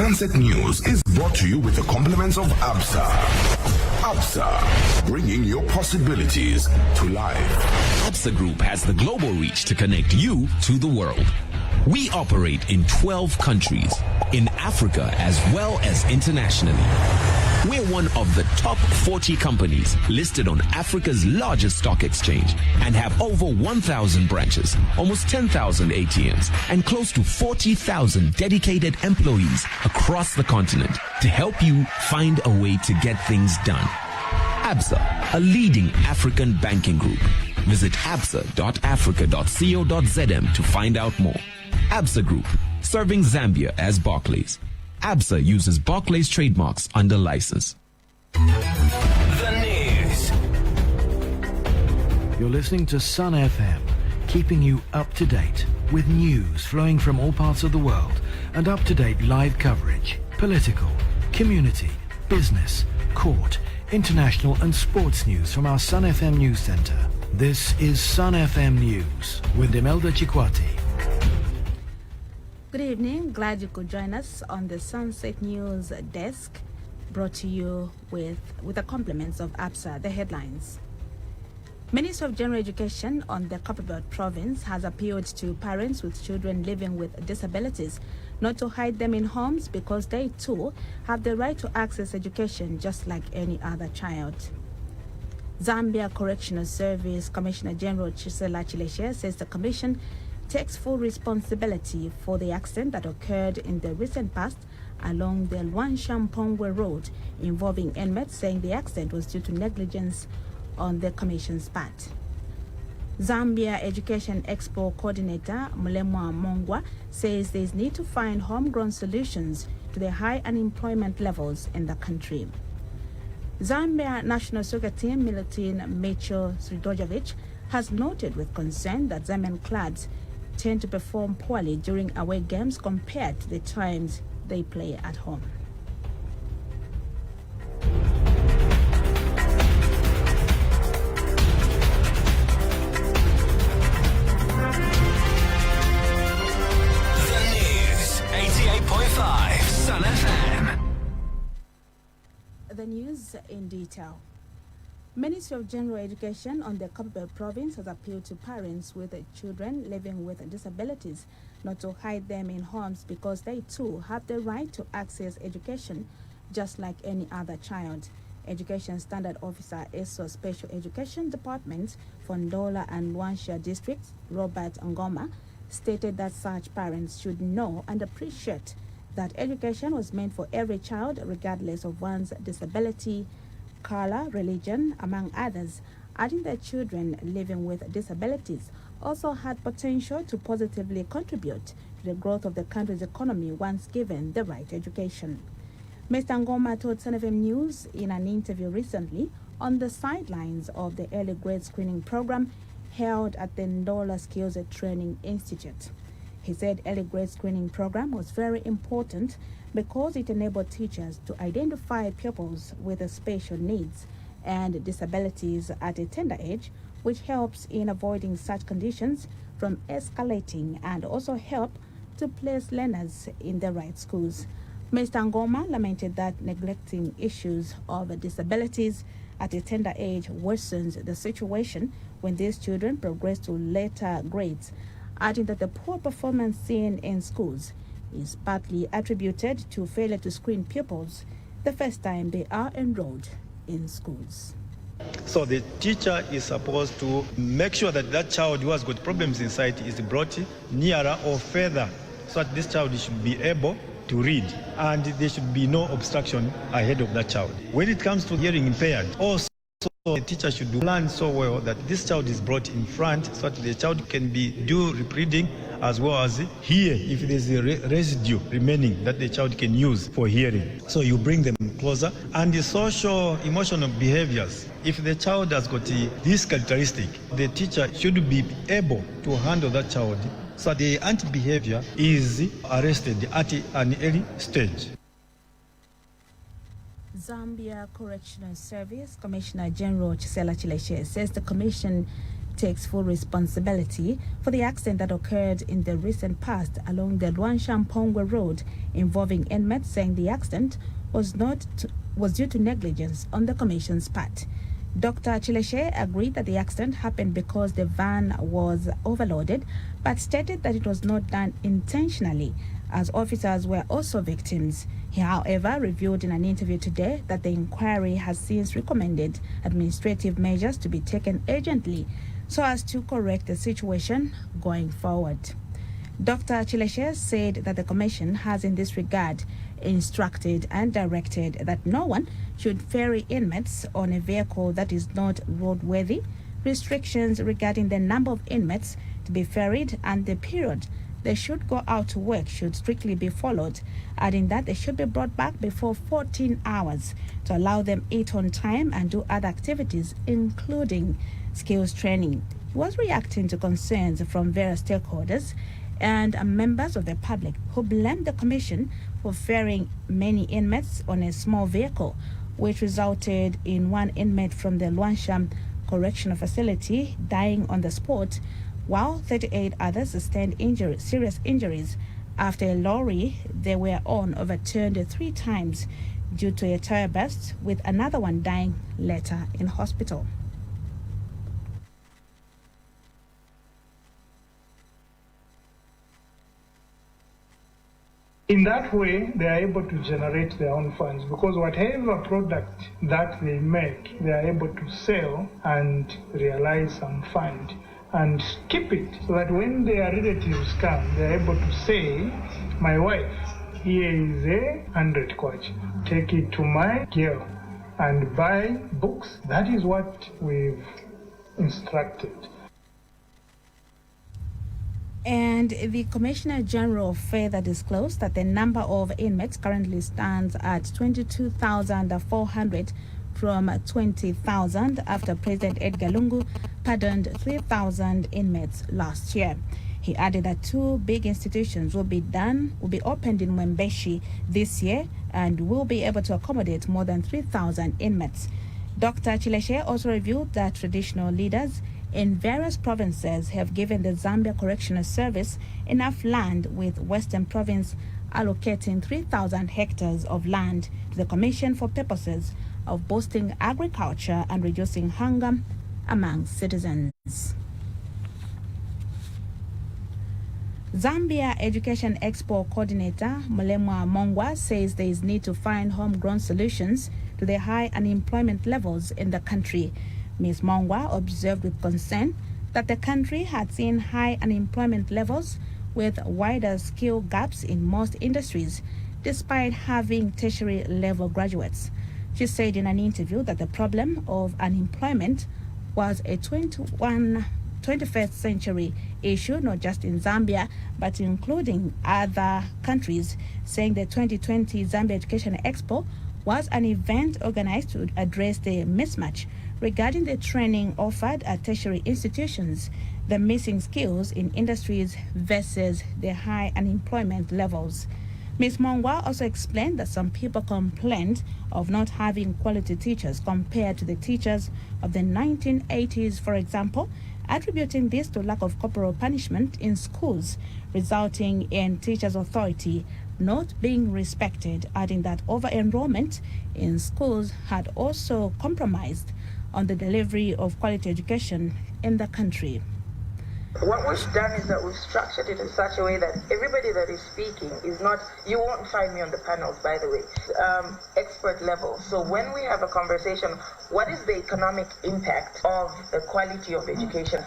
Sunset News is brought to you with the compliments of Absa. Absa, bringing your possibilities to life. Absa Group has the global reach to connect you to the world. We operate in 12 countries, in Africa as well as internationally. We're one of the top 40 companies listed on Africa's largest stock exchange and have over 1,000 branches, almost 10,000 ATMs, and close to 40,000 dedicated employees across the continent to help you find a way to get things done. Absa, a leading African banking group. Visit absa.africa.co.zm to find out more. Absa Group, serving Zambia as Barclays. Absa uses Barclays trademarks under license. The news. You're listening to Sun FM, keeping you up to date with news flowing from all parts of the world and up-to-date live coverage, political, community, business, court, international and sports news from our Sun FM News Center. This is Sun FM News with Demelda Chikwati. Good evening. Glad you could join us on the Sunset News desk, brought to you with the compliments of Absa. The headlines. Ministry of General Education on the Copperbelt province has appealed to parents with children living with disabilities not to hide them in homes because they too have the right to access education just like any other child. Zambia Correctional Service Commissioner General Chisela Chileshe says the commission takes full responsibility for the accident that occurred in the recent past along the Luanshampongwe Road involving inmates, saying the accident was due to negligence on the commission's part. Zambia Education Expo Coordinator Mulemwa Mongwa says there is need to find homegrown solutions to the high unemployment levels in the country. Zambia national soccer team Milutin Mecho Sredojevic has noted with concern that Zambian clubs tend to perform poorly during away games compared to the times they play at home. The news, 88.5 Sun FM. The news in detail. Ministry of General Education on the Copperbelt province has appealed to parents with children living with disabilities not to hide them in homes because they too have the right to access education just like any other child. Education Standard Officer ESO Special Education Department for Ndola and Luanshya districts, Robert Ngoma, stated that such parents should know and appreciate that education was meant for every child regardless of one's disability, color, religion, among others, adding that children living with disabilities also had potential to positively contribute to the growth of the country's economy once given the right education. Mr. Ngoma told Sun FM News in an interview recently on the sidelines of the early grade screening program held at the Ndola Skills Training Institute. He said early grade screening program was very important because it enabled teachers to identify pupils with special needs and disabilities at a tender age, which helps in avoiding such conditions from escalating and also help to place learners in the right schools. Mr. Ngoma lamented that neglecting issues of disabilities at a tender age worsens the situation when these children progress to later grades, adding that the poor performance seen in schools is partly attributed to failure to screen pupils the first time they are enrolled in schools. So the teacher is supposed to make sure that that child who has got problems in sight is brought nearer or further so that this child should be able to read and there should be no obstruction ahead of that child. When it comes to hearing impaired, also the teacher should plan so well that this child is brought in front so that the child can do reading as well as hear if there's a residue remaining that the child can use for hearing. So you bring them closer. And the social emotional behaviors, if the child has got this characteristic, the teacher should be able to handle that child so the anti-behavior is arrested at an early stage. Zambia Correctional Service Commissioner General Chisela Chileshe says the commission takes full responsibility for the accident that occurred in the recent past along the Luansha-Mpongwe Road involving inmates, saying the accident was due to negligence on the Commission's part. Dr. Chileshe agreed that the accident happened because the van was overloaded, but stated that it was not done intentionally, as officers were also victims. He, however, revealed in an interview today that the inquiry has since recommended administrative measures to be taken urgently so as to correct the situation going forward. Dr. Chileshe said that the Commission has in this regard instructed and directed that no one should ferry inmates on a vehicle that is not roadworthy. Restrictions regarding the number of inmates to be ferried and the period they should go out to work should strictly be followed, adding that they should be brought back before 14 hours to allow them eat on time and do other activities, including skills training. He was reacting to concerns from various stakeholders and members of the public who blamed the Commission for ferrying many inmates on a small vehicle, which resulted in one inmate from the Luansha Correctional Facility dying on the spot, while 38 others sustained serious injuries after a lorry they were on overturned 3 times due to a tire burst, with another one dying later in hospital. In that way, they are able to generate their own funds, because whatever product that they make, they are able to sell and realize some fund and keep it, so that when their relatives come, they are able to say, my wife, here is 100 kwacha, take it to my girl and buy books. That is what we've instructed. And the Commissioner General further disclosed that the number of inmates currently stands at 22,400 from 20,000 after President Edgar Lungu pardoned 3,000 inmates last year. He added that 2 big institutions will be opened in Mwembeshi this year and will be able to accommodate more than 3,000 inmates. Dr. Chileshe also revealed that traditional leaders in various provinces have given the Zambia Correctional Service enough land, with Western Province allocating 3,000 hectares of land to the Commission for purposes of boosting agriculture and reducing hunger among citizens. Zambia Education Expo coordinator Mulemwa Mongwa says there is need to find homegrown solutions to the high unemployment levels in the country. Ms. Mongwa observed with concern that the country had seen high unemployment levels with wider skill gaps in most industries, despite having tertiary level graduates. She said in an interview that the problem of unemployment was a 21st century issue, not just in Zambia, but including other countries, saying the 2020 Zambia Education Expo was an event organized to address the mismatch regarding the training offered at tertiary institutions, the missing skills in industries versus the high unemployment levels. Ms. Mongwa also explained that some people complained of not having quality teachers compared to the teachers of the 1980s, for example, attributing this to lack of corporal punishment in schools, resulting in teachers' authority not being respected, adding that over-enrollment in schools had also compromised on the delivery of quality education in the country. What we've done is that we've structured it in such a way that everybody that is speaking is not, you won't find me on the panels, by the way, expert level. So when we have a conversation, what is the economic impact of the quality of education?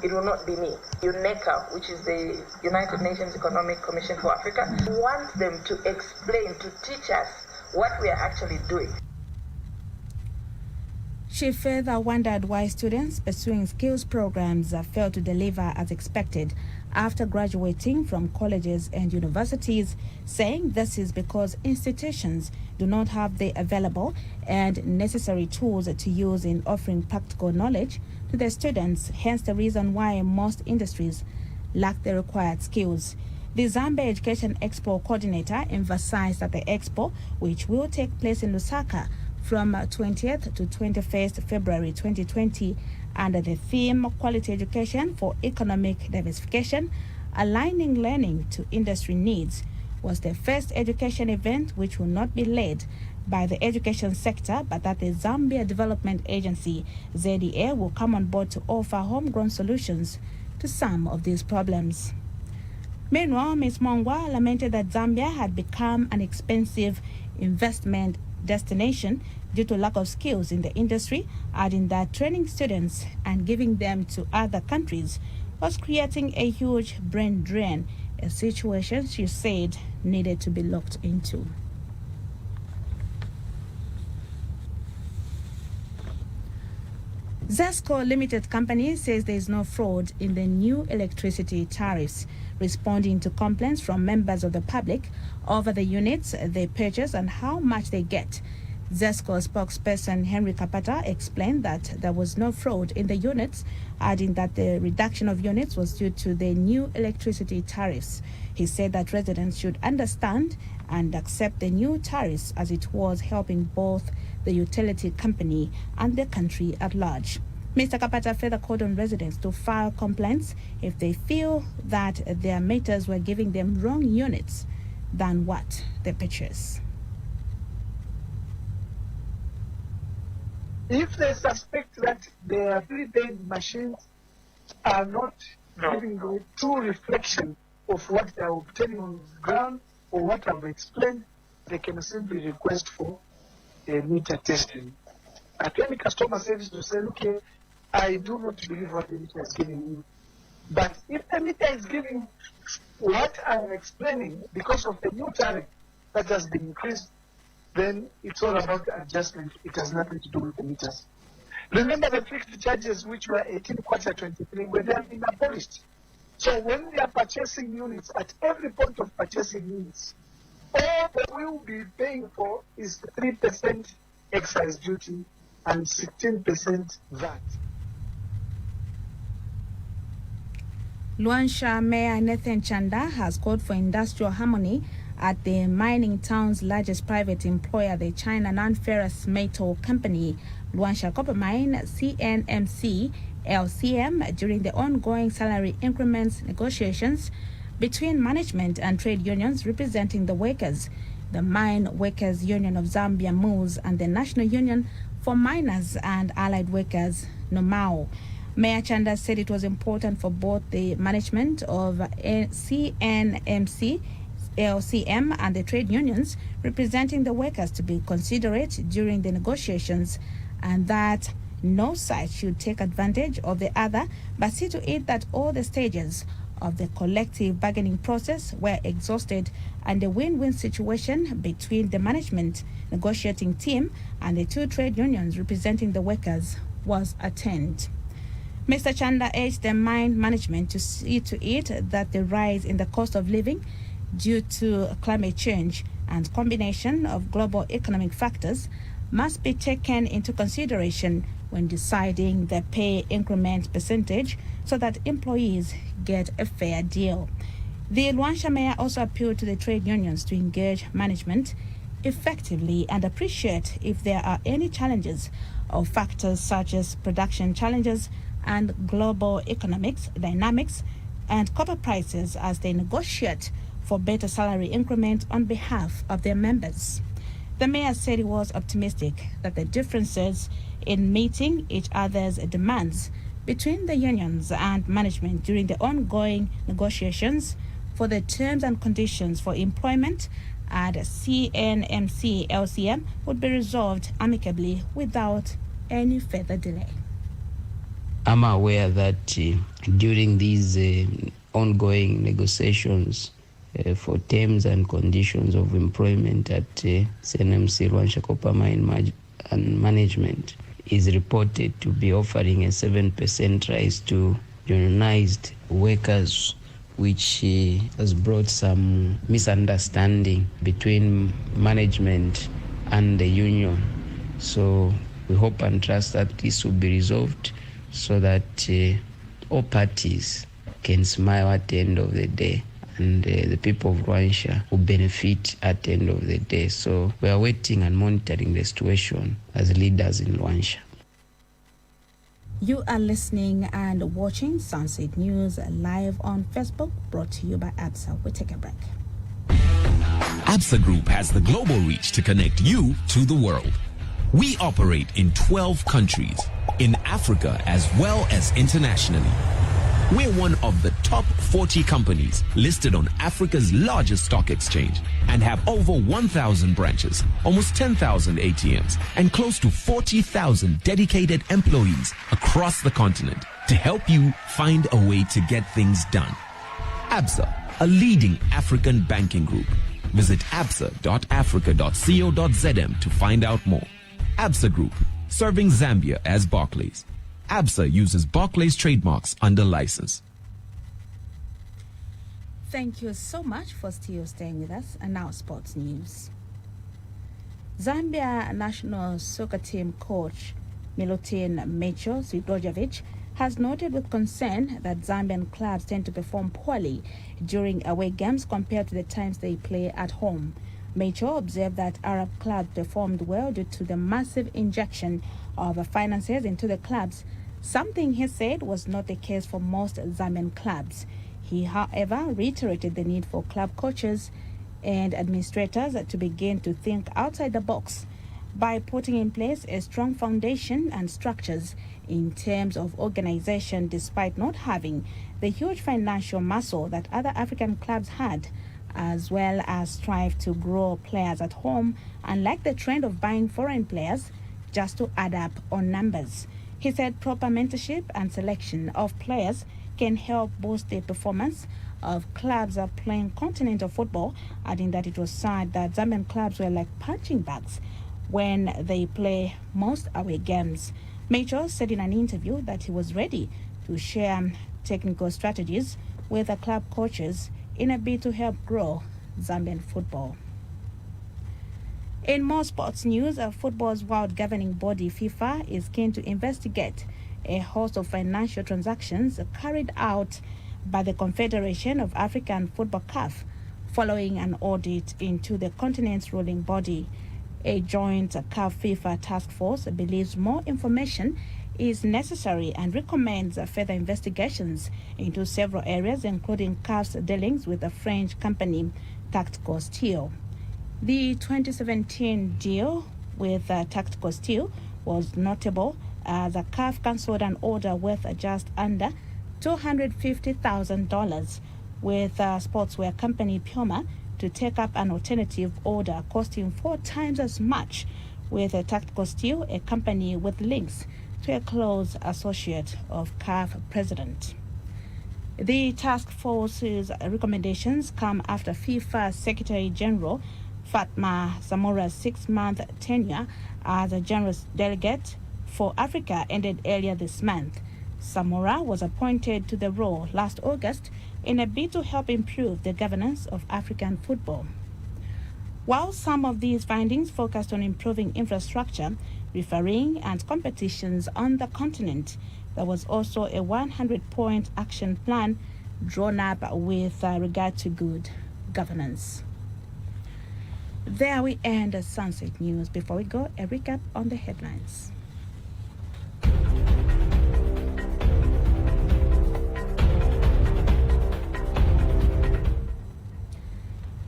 It will not be me. UNECA, which is the United Nations Economic Commission for Africa, wants them to explain, to teach us what we are actually doing. She further wondered why students pursuing skills programs failed to deliver as expected after graduating from colleges and universities, saying this is because institutions do not have the available and necessary tools to use in offering practical knowledge to their students, hence the reason why most industries lack the required skills. The Zambia Education Expo coordinator emphasized that the expo, which will take place in Lusaka from 20th to 21st February 2020 under the theme Quality Education for Economic Diversification, Aligning Learning to Industry Needs, was the first education event which will not be led by the education sector, but that the Zambia Development Agency, ZDA, will come on board to offer homegrown solutions to some of these problems. Meanwhile, Ms. Mongwa lamented that Zambia had become an expensive investment destination due to lack of skills in the industry, adding that training students and giving them to other countries was creating a huge brain drain, a situation she said needed to be looked into. ZESCO Limited Company says there is no fraud in the new electricity tariffs, responding to complaints from members of the public over the units they purchase and how much they get. ZESCO spokesperson Henry Kapata explained that there was no fraud in the units, adding that the reduction of units was due to the new electricity tariffs. He said that residents should understand and accept the new tariffs as it was helping both the utility company and the country at large. Mr. Kapata further called on residents to file complaints if they feel that their meters were giving them wrong units than what they purchase. If they suspect that their prepaid machines are not giving the true reflection of what they are obtaining on the ground or what I've explained, they can simply request for a meter testing. At any customer service to say, look, I do not believe what the meter is giving you. But if the meter is giving what I'm explaining because of the new tariff that has been increased, then it's all about the adjustment. It has nothing to do with the meters. Remember the fixed charges which were 18 quarter 23 were then been abolished. So when they are purchasing units at every point of purchasing units, all that we will be paying for is 3% excise duty and 16% VAT. Luansha Mayor Nathan Chanda has called for industrial harmony at the mining town's largest private employer, the China Non-Ferrous Metal Company, Luansha Copper Mine, CNMC, LCM, during the ongoing salary increments negotiations between management and trade unions representing the workers, the Mine Workers Union of Zambia, MUZ, and the National Union for Miners and Allied Workers, NOMAO. Mayor Chanda said it was important for both the management of CNMC, LCM, and the trade unions representing the workers to be considerate during the negotiations, and that no side should take advantage of the other, but see to it that all the stages of the collective bargaining process were exhausted and a win-win situation between the management negotiating team and the two trade unions representing the workers was attained. Mr. Chanda urged the mine management to see to it that the rise in the cost of living due to climate change and combination of global economic factors must be taken into consideration when deciding the pay increment percentage so that employees get a fair deal. The Luansha Mayor also appealed to the trade unions to engage management effectively and appreciate if there are any challenges or factors such as production challenges and global economics dynamics and copper prices as they negotiate for better salary increment on behalf of their members. The mayor said he was optimistic that the differences in meeting each other's demands between the unions and management during the ongoing negotiations for the terms and conditions for employment at CNMC LCM would be resolved amicably without any further delay. I'm aware that during these ongoing negotiations for terms and conditions of employment at CNMC Luansha Copper Mine and Management is reported to be offering a 7% rise to unionized workers, which has brought some misunderstanding between management and the union. So we hope and trust that this will be resolved so that all parties can smile at the end of the day, and the people of Luansha will benefit at the end of the day. So we are waiting and monitoring the situation as leaders in Luansha. You are listening and watching Sunset News live on Facebook, brought to you by ABSA. We'll take a break. ABSA Group has the global reach to connect you to the world. We operate in 12 countries, in Africa as well as internationally. We're one of the top 40 companies listed on Africa's largest stock exchange and have over 1,000 branches, almost 10,000 ATMs, and close to 40,000 dedicated employees across the continent to help you find a way to get things done. ABSA, a leading African banking group. Visit absa.africa.co.zm to find out more. ABSA Group, serving Zambia as Barclays. ABSA uses Barclays trademarks under license. Thank you so much for still staying with us. And now sports news. Zambia national soccer team coach Milutin Mecho Zvidojevic has noted with concern that Zambian clubs tend to perform poorly during away games compared to the times they play at home. Mecho observed that Arab clubs performed well due to the massive injection of finances into the clubs, something he said was not the case for most Zambian clubs. He, however, reiterated the need for club coaches and administrators to begin to think outside the box by putting in place a strong foundation and structures in terms of organization, despite not having the huge financial muscle that other African clubs had, as well as strive to grow players at home, unlike the trend of buying foreign players just to add up on numbers. He said proper mentorship and selection of players can help boost the performance of clubs playing continental football, adding that it was sad that Zambian clubs were like punching bags when they play most away games. Major said in an interview that he was ready to share technical strategies with the club coaches in a bid to help grow Zambian football. In more sports news, football's world governing body FIFA is keen to investigate a host of financial transactions carried out by the Confederation of African Football CAF following an audit into the continent's ruling body. A joint CAF FIFA task force believes more information is necessary and recommends further investigations into several areas, including CAF's dealings with the French company Tactical Steel. The 2017 deal with Tactical Steel was notable as the CAF cancelled an order worth just under $250,000 with sportswear company Puma to take up an alternative order costing 4 times as much with Tactical Steel, a company with links to a close associate of CAF president. The task force's recommendations come after FIFA Secretary General Fatma Zamora's 6-month tenure as a general delegate for Africa ended earlier this month. Zamora was appointed to the role last August in a bid to help improve the governance of African football. While some of these findings focused on improving infrastructure, refereeing, and competitions on the continent, there was also a 100-point action plan drawn up with regard to good governance. There we end the Sunset News. Before we go, a recap on the headlines.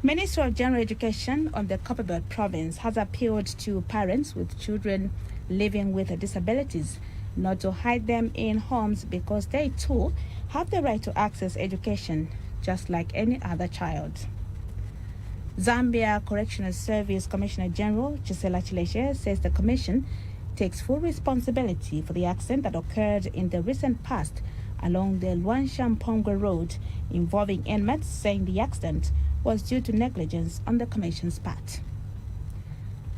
Ministry of General Education of the Copperbelt Province has appealed to parents with children living with disabilities not to hide them in homes because they too have the right to access education just like any other child. Zambia Correctional Service Commissioner General Chisela Chileshe says the commission takes full responsibility for the accident that occurred in the recent past along the Luanshampongwe Road involving inmates, saying the accident was due to negligence on the commission's part.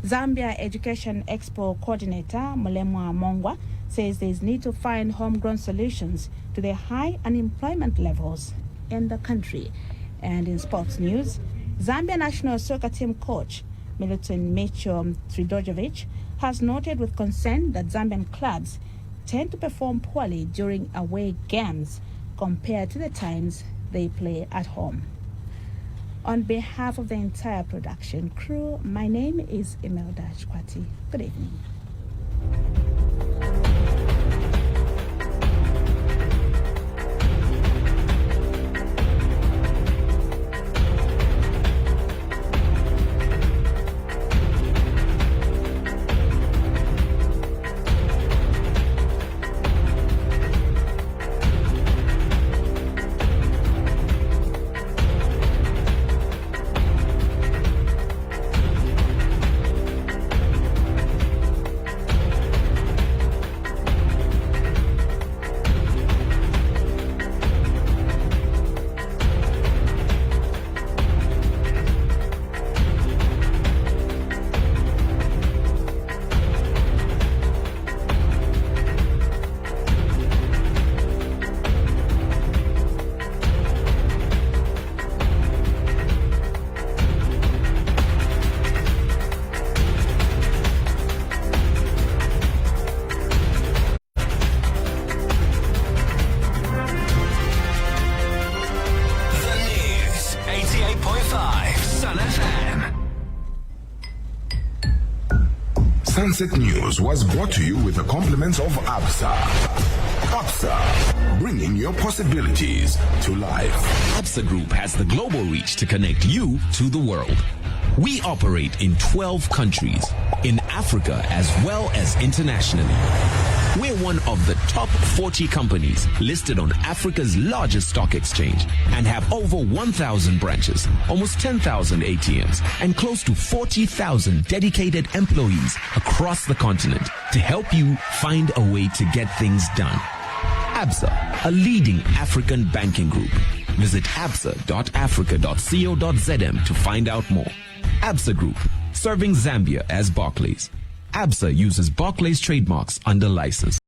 Zambia Education Expo Coordinator Mulemwa Mongwa says there is need to find homegrown solutions to the high unemployment levels in the country. And in sports news, Zambia national soccer team coach Milutin Mecho Zvidojevic has noted with concern that Zambian clubs tend to perform poorly during away games compared to the times they play at home. On behalf of the entire production crew, my name is Imelda Chkwati. Good evening. Sunset News was brought to you with the compliments of Absa. Absa, bringing your possibilities to life. Absa Group has the global reach to connect you to the world. We operate in 12 countries, in Africa as well as internationally. We're one of the top 40 companies listed on Africa's largest stock exchange and have over 1,000 branches, almost 10,000 ATMs, and close to 40,000 dedicated employees across the continent to help you find a way to get things done. Absa, a leading African banking group. Visit absa.africa.co.zm to find out more. Absa Group, serving Zambia as Barclays. Absa uses Barclays trademarks under license.